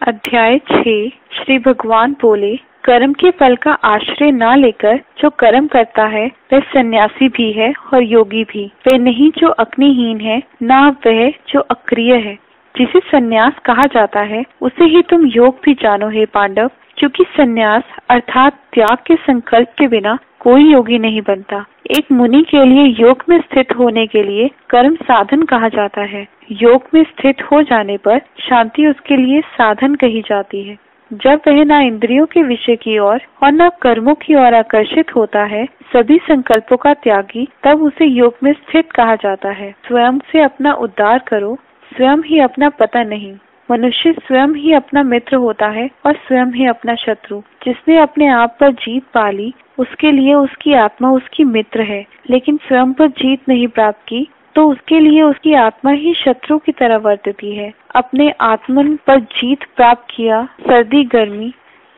अध्याय 6। श्री भगवान बोले, कर्म के फल का आश्रय न लेकर जो कर्म करता है वह सन्यासी भी है और योगी भी। वह नहीं जो अग्निहीन है, न वह जो अक्रिय है। जिसे सन्यास कहा जाता है उसे ही तुम योग भी जानो हे पांडव, क्योंकि सन्यास अर्थात त्याग के संकल्प के बिना कोई योगी नहीं बनता। एक मुनि के लिए योग में स्थित होने के लिए कर्म साधन कहा जाता है। योग में स्थित हो जाने पर शांति उसके लिए साधन कही जाती है। जब वह न इंद्रियों के विषय की ओर और न कर्मों की ओर आकर्षित होता है, सभी संकल्पों का त्यागी, तब उसे योग में स्थित कहा जाता है। स्वयं से अपना उद्धार करो, स्वयं ही अपना पतन नहीं। मनुष्य स्वयं ही अपना मित्र होता है और स्वयं ही अपना शत्रु। जिसने अपने आप पर जीत पा ली, उसके लिए उसकी आत्मा उसकी मित्र है, लेकिन स्वयं पर जीत नहीं प्राप्त की तो उसके लिए उसकी आत्मा ही शत्रु की तरह वर्तती है। अपने आत्मन पर जीत प्राप्त किया, सर्दी गर्मी,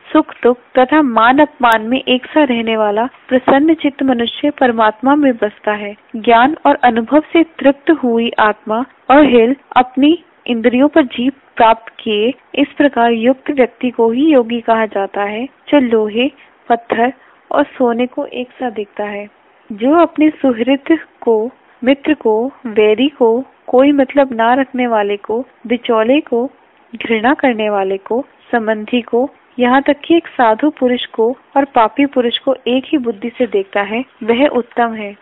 सुख दुख तथा मान अपमान में एक सा रहने वाला प्रसन्न चित्त मनुष्य परमात्मा में बसता है। ज्ञान और अनुभव से तृप्त हुई आत्मा और हिल अपनी इंद्रियों पर जीत प्राप्त किए, इस प्रकार युक्त व्यक्ति को ही योगी कहा जाता है, जो लोहे, पत्थर और सोने को एक सा दिखता है। जो अपने सुहृद को, मित्र को, वैरी को, कोई मतलब ना रखने वाले को, बिचौले को, घृणा करने वाले को, संबंधी को, यहाँ तक कि एक साधु पुरुष को और पापी पुरुष को एक ही बुद्धि से देखता है, वह उत्तम है।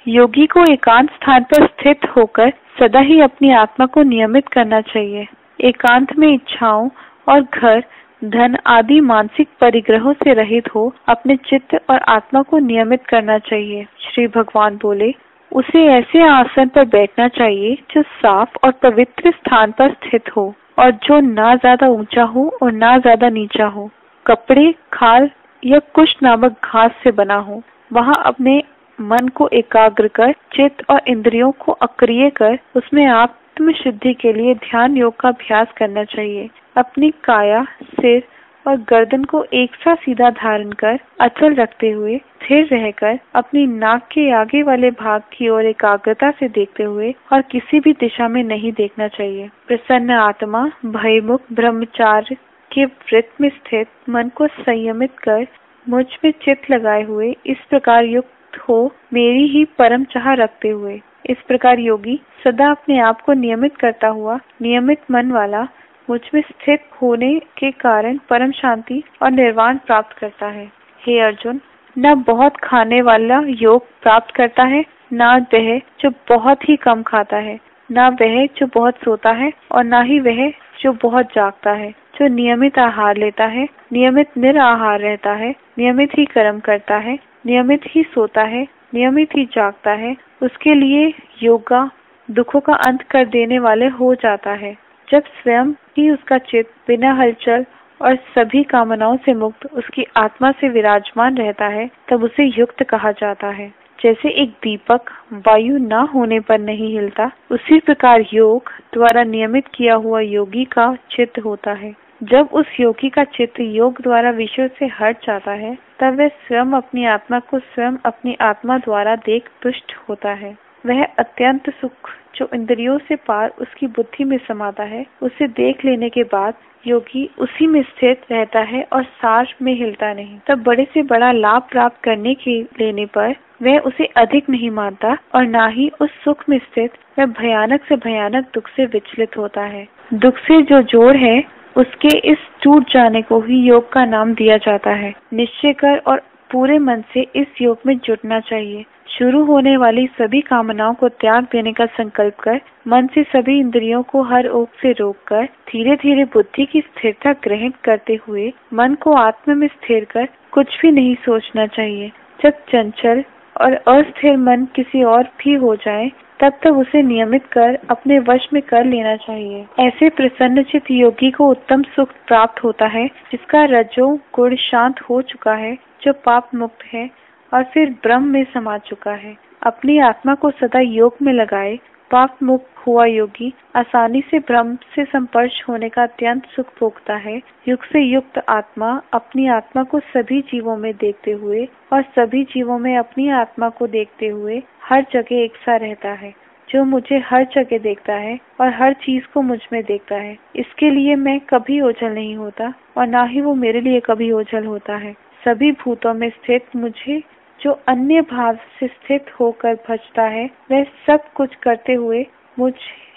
योगी को एकांत स्थान पर स्थित होकर सदा ही अपनी आत्मा को नियमित करना चाहिए। एकांत में इच्छाओं और घर, धन आदि मानसिक परिग्रहों से रहित हो अपने चित्त और आत्मा को नियमित करना चाहिए। श्री भगवान बोले, उसे ऐसे आसन पर बैठना चाहिए जो साफ और पवित्र स्थान पर स्थित हो और जो ना ज्यादा ऊंचा हो और ना ज्यादा नीचा हो, कपड़े, खाल या कुश नामक घास से बना हो। वहाँ अपने मन को एकाग्र कर, चित्त और इंद्रियों को अक्रिय कर, उसमें आत्म शुद्धि के लिए ध्यान योग का अभ्यास करना चाहिए। अपनी काया, सिर और गर्दन को एक सा सीधा धारण कर अचल रखते हुए स्थिर रहकर अपनी नाक के आगे वाले भाग की ओर एकाग्रता से देखते हुए और किसी भी दिशा में नहीं देखना चाहिए। प्रसन्न आत्मा, भयमुक्त ब्रह्मचार्य के वृत्त में स्थित मन को संयमित कर मुझ में चित्त लगाए हुए इस प्रकार युक्त हो, मेरी ही परम चाह रखते हुए। इस प्रकार योगी सदा अपने आप को नियमित करता हुआ, नियमित मन वाला, मुझ में स्थित होने के कारण परम शांति और निर्वाण प्राप्त करता है। हे अर्जुन, न बहुत खाने वाला योग प्राप्त करता है, न वह जो बहुत ही कम खाता है, न वह जो बहुत सोता है और न ही वह जो बहुत जागता है। जो नियमित आहार लेता है, नियमित निराहार रहता है, नियमित ही कर्म करता है, नियमित ही सोता है, नियमित ही जागता है, उसके लिए योगा दुखों का अंत कर देने वाले हो जाता है। जब स्वयं ही उसका चित्त बिना हलचल और सभी कामनाओं से मुक्त उसकी आत्मा से विराजमान रहता है, तब उसे युक्त कहा जाता है। जैसे एक दीपक वायु न होने पर नहीं हिलता, उसी प्रकार योग द्वारा नियमित किया हुआ योगी का चित्त होता है। जब उस योगी का चित्त योग द्वारा विषयों से हट जाता है, तब वह स्वयं अपनी आत्मा को स्वयं अपनी आत्मा द्वारा देख तुष्ट होता है। वह अत्यंत सुख जो इंद्रियों से पार उसकी बुद्धि में समाता है, उसे देख लेने के बाद योगी उसी में स्थित रहता है और सार में हिलता नहीं। तब बड़े से बड़ा लाभ प्राप्त करने के लेने पर वह उसे अधिक नहीं मानता और ना ही उस सुख में स्थित वह भयानक से भयानक दुख से विचलित होता है। दुख से जो जोड़ है, उसके इस टूट जाने को ही योग का नाम दिया जाता है। निश्चय कर और पूरे मन से इस योग में जुटना चाहिए। शुरू होने वाली सभी कामनाओं को त्याग देने का संकल्प कर, मन से सभी इंद्रियों को हर ओर से रोककर धीरे धीरे बुद्धि की स्थिरता ग्रहण करते हुए मन को आत्मा में स्थिर कर कुछ भी नहीं सोचना चाहिए। जब चंचल और अस्थिर मन किसी और भी हो जाए, तब तक उसे नियमित कर अपने वश में कर लेना चाहिए। ऐसे प्रसन्नचित्त योगी को उत्तम सुख प्राप्त होता है, जिसका रजो गुण शांत हो चुका है, जो पाप मुक्त है और फिर ब्रह्म में समा चुका है। अपनी आत्मा को सदा योग में लगाए पाप मुक्त हुआ योगी आसानी से ब्रह्म से संपर्श होने का अत्यंत सुख भोगता है। युग से युक्त आत्मा अपनी आत्मा को सभी जीवों में देखते हुए और सभी जीवों में अपनी आत्मा को देखते हुए हर जगह एक सा रहता है। जो मुझे हर जगह देखता है और हर चीज को मुझ में देखता है। इसके लिए मैं कभी ओझल नहीं होता और ना ही वो मेरे लिए कभी ओझल होता है। सभी भूतों में स्थित मुझे जो अन्य भाव से स्थित होकर भजता है, वह सब कुछ करते हुए मुझ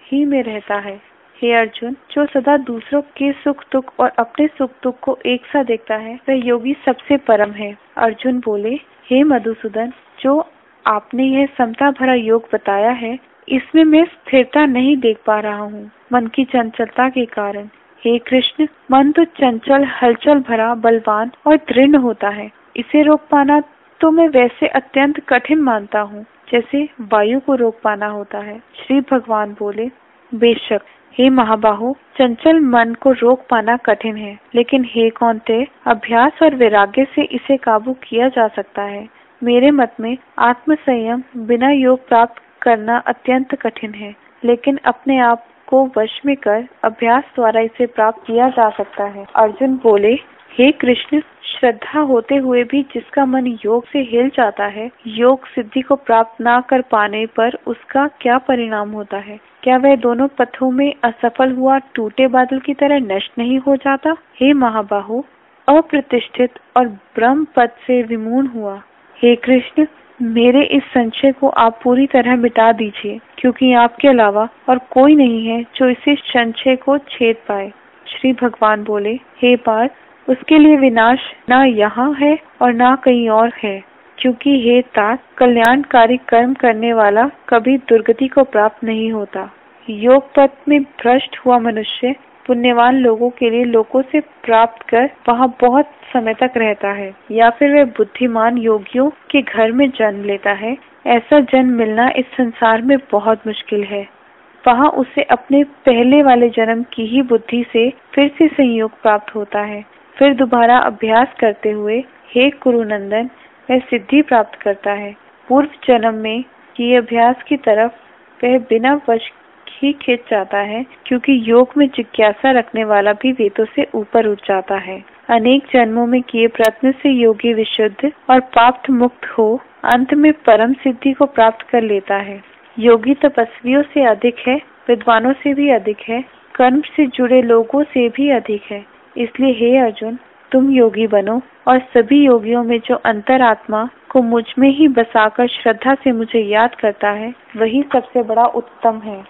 ही में रहता है। हे अर्जुन, जो सदा दूसरों के सुख दुख और अपने सुख दुख को एक सा देखता है, वह योगी सबसे परम है। अर्जुन बोले, हे मधुसूदन, जो आपने यह समता भरा योग बताया है, इसमें मैं स्थिरता नहीं देख पा रहा हूँ, मन की चंचलता के कारण। हे कृष्ण, मन तो चंचल, हलचल भरा, बलवान और दृढ़ होता है। इसे रोक पाना तो मैं वैसे अत्यंत कठिन मानता हूँ, जैसे वायु को रोक पाना होता है। श्री भगवान बोले, बेशक हे महाबाहो, चंचल मन को रोक पाना कठिन है, लेकिन हे कौन्तेय, अभ्यास और वैराग्य से इसे काबू किया जा सकता है। मेरे मत में आत्म संयम बिना योग प्राप्त करना अत्यंत कठिन है, लेकिन अपने आप को वश में कर अभ्यास द्वारा इसे प्राप्त किया जा सकता है। अर्जुन बोले, हे कृष्ण, श्रद्धा होते हुए भी जिसका मन योग से हिल जाता है, योग सिद्धि को प्राप्त ना कर पाने पर उसका क्या परिणाम होता है? क्या वह दोनों पथों में असफल हुआ टूटे बादल की तरह नष्ट नहीं हो जाता? हे महाबाहो, अप्रतिष्ठित और ब्रह्म पद से विमूढ़ हुआ। हे कृष्ण, मेरे इस संशय को आप पूरी तरह मिटा दीजिए, क्योंकि आपके अलावा और कोई नहीं है जो इस संशय को छेद पाए। श्री भगवान बोले, हे पार्थ, उसके लिए विनाश ना यहाँ है और ना कहीं और है, क्योंकि हे तात, कल्याणकारी कर्म करने वाला कभी दुर्गति को प्राप्त नहीं होता। योग पथ में भ्रष्ट हुआ मनुष्य पुण्यवान लोगों के लिए लोकों से प्राप्त कर वहाँ बहुत समय तक रहता है, या फिर वह बुद्धिमान योगियों के घर में जन्म लेता है। ऐसा जन्म मिलना इस संसार में बहुत मुश्किल है। वहाँ उसे अपने पहले वाले जन्म की ही बुद्धि से फिर से संयोग प्राप्त होता है। फिर दोबारा अभ्यास करते हुए, हे कुरुनंदन, वह सिद्धि प्राप्त करता है। पूर्व जन्म में किए अभ्यास की तरफ वह बिना वश ही खिंच जाता है, क्योंकि योग में जिज्ञासा रखने वाला भी वेदों से ऊपर उठ जाता है। अनेक जन्मों में किए प्रयत्न से योगी विशुद्ध और पाप मुक्त हो अंत में परम सिद्धि को प्राप्त कर लेता है। योगी तपस्वियों से अधिक है, विद्वानों से भी अधिक है, कर्म से जुड़े लोगों से भी अधिक है। इसलिए हे अर्जुन, तुम योगी बनो और सभी योगियों में जो अंतरात्मा को मुझ में ही बसाकर श्रद्धा से मुझे याद करता है, वही सबसे बड़ा उत्तम है।